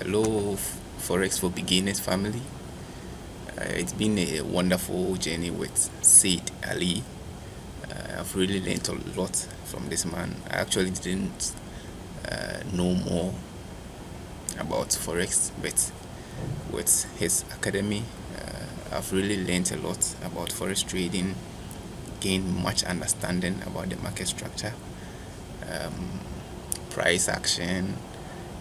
Hello, Forex for Beginners family. It's been a wonderful journey with Said Ali. I've really learned a lot from this man. I actually didn't know more about Forex, but with his academy, I've really learned a lot about Forex trading, gained much understanding about the market structure, price action.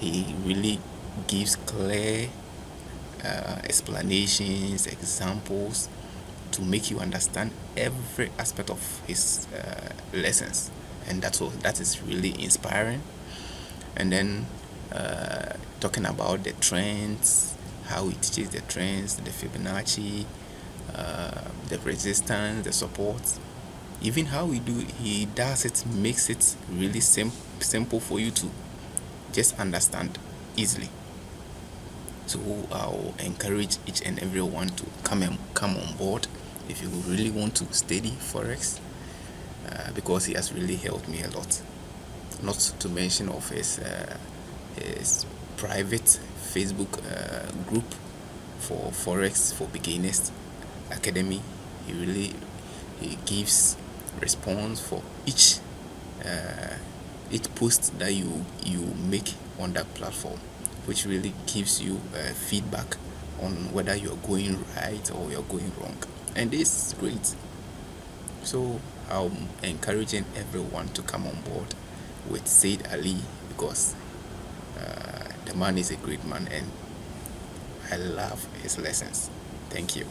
He really gives clear explanations, examples to make you understand every aspect of his lessons, and that is really inspiring. And then talking about the trends, how he teaches the trends, the Fibonacci, the resistance, the support, even how he does it makes it really simple for you to just understand easily. So I'll encourage each and everyone to come on board if you really want to study Forex, because he has really helped me a lot. Not to mention of his private Facebook group for Forex for Beginners Academy. He gives response for each post that you make on that platform, which really gives you feedback on whether you're going right or you're going wrong, and this is great. So I'm encouraging everyone to come on board with Said Ali, because the man is a great man and I love his lessons. Thank you.